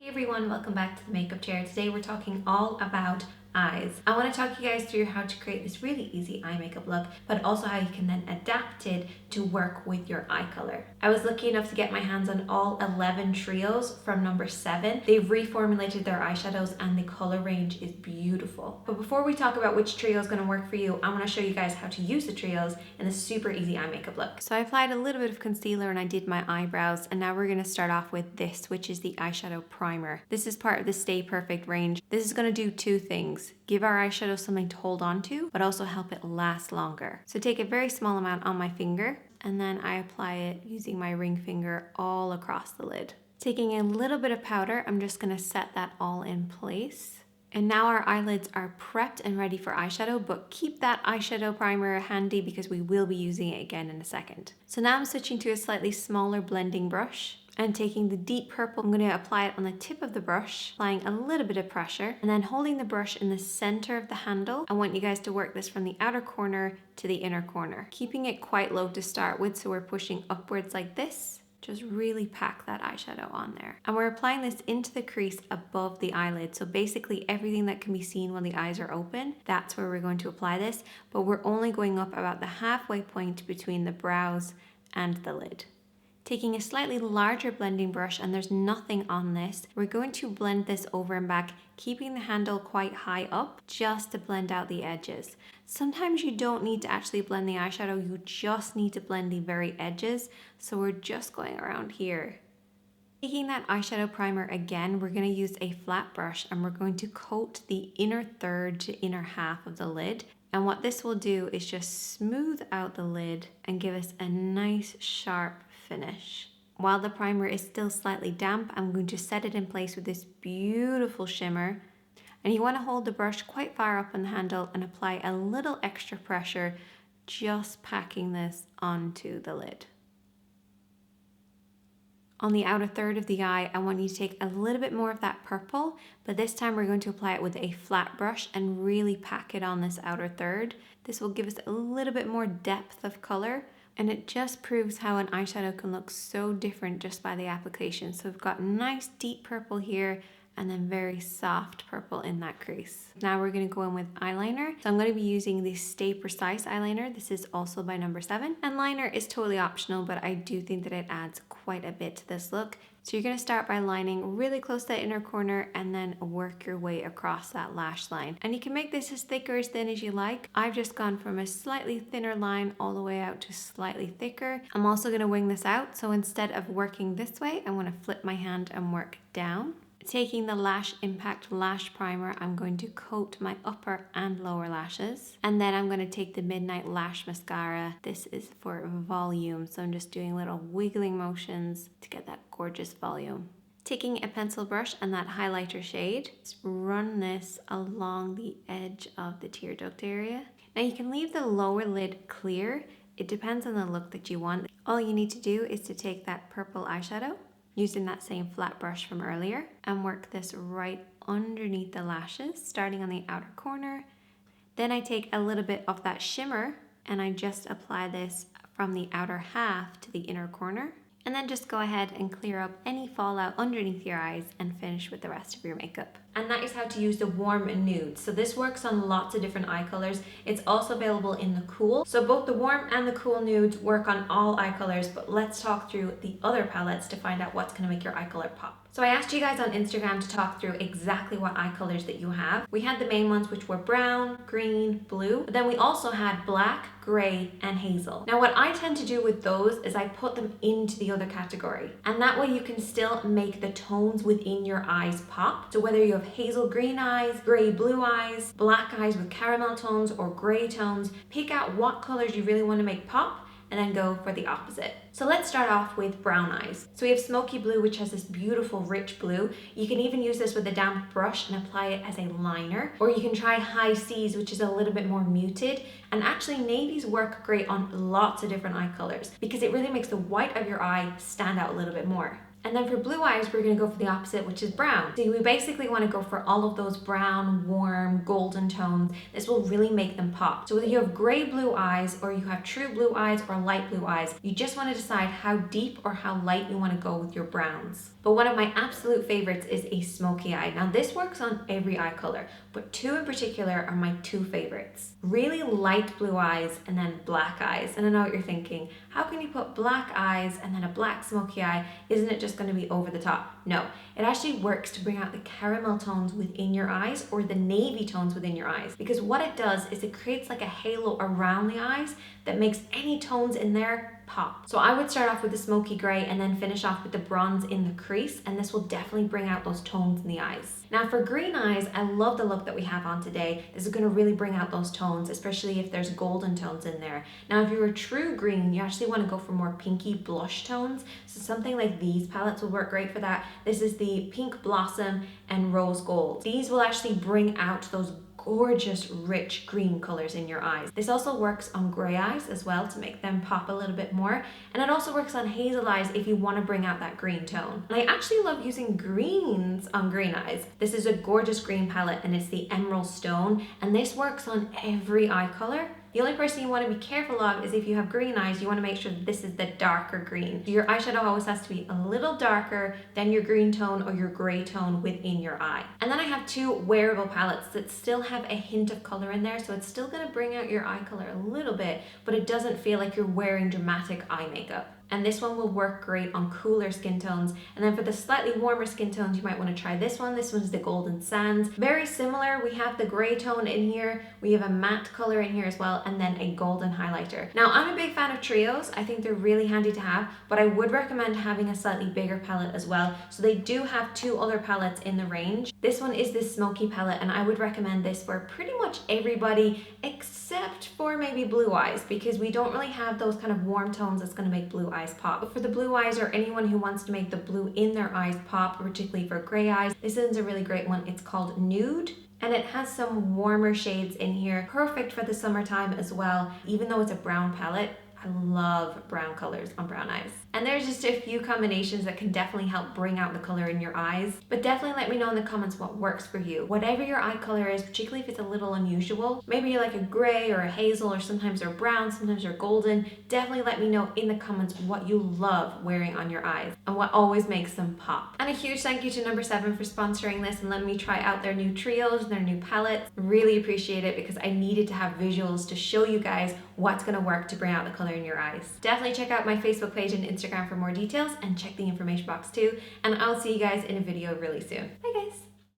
Hey everyone, welcome back to the makeup chair. Today we're talking all about eyes. I want to talk you guys through how to create this really easy eye makeup look, but also how you can then adapt it to work with your eye color. I was lucky enough to get my hands on all 11 trios from No7. They've reformulated their eyeshadows and the color range is beautiful. But before we talk about which trio is going to work for you, I want to show you guys how to use the trios in a super easy eye makeup look. So I applied a little bit of concealer and I did my eyebrows, and now we're going to start off with this, which is the eyeshadow primer. This is part of the Stay Perfect range. This is going to do two things: give our eyeshadow something to hold on to, but also help it last longer. So take a very small amount on my finger, and then I apply it using my ring finger all across the lid. Taking a little bit of powder, I'm just going to set that all in place. And now our eyelids are prepped and ready for eyeshadow, but keep that eyeshadow primer handy because we will be using it again in a second. So now I'm switching to a slightly smaller blending brush. And taking the deep purple, I'm going to apply it on the tip of the brush, applying a little bit of pressure, and then holding the brush in the center of the handle. I want you guys to work this from the outer corner to the inner corner, keeping it quite low to start with, so we're pushing upwards like this. Just really pack that eyeshadow on there. And we're applying this into the crease above the eyelid. So basically everything that can be seen when the eyes are open, that's where we're going to apply this, but we're only going up about the halfway point between the brows and the lid. Taking a slightly larger blending brush, and there's nothing on this, we're going to blend this over and back, keeping the handle quite high up just to blend out the edges. Sometimes you don't need to actually blend the eyeshadow, you just need to blend the very edges. So we're just going around here. Taking that eyeshadow primer again, we're going to use a flat brush and we're going to coat the inner third to inner half of the lid. And what this will do is just smooth out the lid and give us a nice sharp finish. While the primer is still slightly damp, I'm going to set it in place with this beautiful shimmer. And you want to hold the brush quite far up on the handle and apply a little extra pressure, just packing this onto the lid. On the outer third of the eye, I want you to take a little bit more of that purple, but this time we're going to apply it with a flat brush and really pack it on this outer third. This will give us a little bit more depth of color, and it just proves how an eyeshadow can look so different just by the application. So we've got nice deep purple here, and then very soft purple in that crease. Now we're going to go in with eyeliner. So I'm going to be using the Stay Precise eyeliner. This is also by No7. And liner is totally optional, but I do think that it adds quite a bit to this look. So you're going to start by lining really close to that inner corner and then work your way across that lash line. And you can make this as thick or as thin as you like. I've just gone from a slightly thinner line all the way out to slightly thicker. I'm also going to wing this out. So instead of working this way, I'm going to flip my hand and work down. Taking the Lash Impact Lash Primer, I'm going to coat my upper and lower lashes. And then I'm going to take the Midnight Lash Mascara. This is for volume, so I'm just doing little wiggling motions to get that gorgeous volume. Taking a pencil brush and that highlighter shade, just run this along the edge of the tear duct area. Now you can leave the lower lid clear. It depends on the look that you want. All you need to do is to take that purple eyeshadow, using that same flat brush from earlier, and work this right underneath the lashes, starting on the outer corner. Then I take a little bit of that shimmer and I just apply this from the outer half to the inner corner. And then just go ahead and clear up any fallout underneath your eyes and finish with the rest of your makeup. And that is how to use the warm nude. So this works on lots of different eye colors. It's also available in the cool. So both the warm and the cool nudes work on all eye colors, but let's talk through the other palettes to find out what's gonna make your eye color pop. So I asked you guys on Instagram to talk through exactly what eye colors that you have. We had the main ones, which were brown, green, blue, but then we also had black, gray, and hazel. Now what I tend to do with those is I put them into the other category. And that way you can still make the tones within your eyes pop. So whether you have hazel green eyes, gray blue eyes, black eyes with caramel tones, or gray tones, pick out what colors you really want to make pop and then go for the opposite. So let's start off with brown eyes. So we have smoky blue, which has this beautiful rich blue. You can even use this with a damp brush and apply it as a liner, or you can try high C's, which is a little bit more muted. And actually navies work great on lots of different eye colors because it really makes the white of your eye stand out a little bit more. And then for blue eyes, we're gonna go for the opposite, which is brown. So we basically wanna go for all of those brown, warm, golden tones. This will really make them pop. So whether you have gray blue eyes or you have true blue eyes or light blue eyes, you just wanna decide how deep or how light you wanna go with your browns. But one of my absolute favorites is a smoky eye. Now this works on every eye color, but two in particular are my two favorites. Really light blue eyes and then black eyes. And I know what you're thinking, how can you put black eyes and then a black smoky eye? Isn't it just going to be over the top? No, it actually works to bring out the caramel tones within your eyes or the navy tones within your eyes. Because what it does is it creates like a halo around the eyes that makes any tones in there pop. So I would start off with the smoky gray and then finish off with the bronze in the crease, and this will definitely bring out those tones in the eyes. Now for green eyes, I love the look that we have on today. This is going to really bring out those tones, especially if there's golden tones in there. Now if you're a true green, you actually want to go for more pinky blush tones. So something like these palettes will work great for that. This is the Pink Blossom and Rose Gold. These will actually bring out those gorgeous rich green colors in your eyes. This also works on gray eyes as well to make them pop a little bit more, and it also works on hazel eyes if you want to bring out that green tone. And I actually love using greens on green eyes. This is a gorgeous green palette and it's the Emerald Stone, and this works on every eye color. The only person you want to be careful of is if you have green eyes, you want to make sure that this is the darker green. So your eyeshadow always has to be a little darker than your green tone or your gray tone within your eye. And then I have two wearable palettes that still have a hint of color in there, so it's still going to bring out your eye color a little bit, but it doesn't feel like you're wearing dramatic eye makeup. And this one will work great on cooler skin tones. And then for the slightly warmer skin tones, you might want to try this one. This one's the Golden Sands. Very similar. We have the gray tone in here. We have a matte color in here as well, and then a golden highlighter. Now, I'm a big fan of trios. I think they're really handy to have, but I would recommend having a slightly bigger palette as well. So they do have two other palettes in the range. This one is this smoky palette, and I would recommend this for pretty much everybody except for maybe blue eyes, because we don't really have those kind of warm tones that's going to make blue eyes pop. But for the blue eyes or anyone who wants to make the blue in their eyes pop, particularly for gray eyes, this is a really great one. It's called Nude, and it has some warmer shades in here, perfect for the summertime as well. Even though it's a brown palette, I love brown colors on brown eyes. And there's just a few combinations that can definitely help bring out the color in your eyes. But definitely let me know in the comments what works for you. Whatever your eye color is, particularly if it's a little unusual, maybe you're like a gray or a hazel, or sometimes they're brown, sometimes they're golden. Definitely let me know in the comments what you love wearing on your eyes and what always makes them pop. And a huge thank you to No7 for sponsoring this and letting me try out their new trios and their new palettes. Really appreciate it, because I needed to have visuals to show you guys what's gonna work to bring out the color in your eyes. Definitely check out my Facebook page and Instagram for more details, and check the information box too. And I'll see you guys in a video really soon. Bye guys.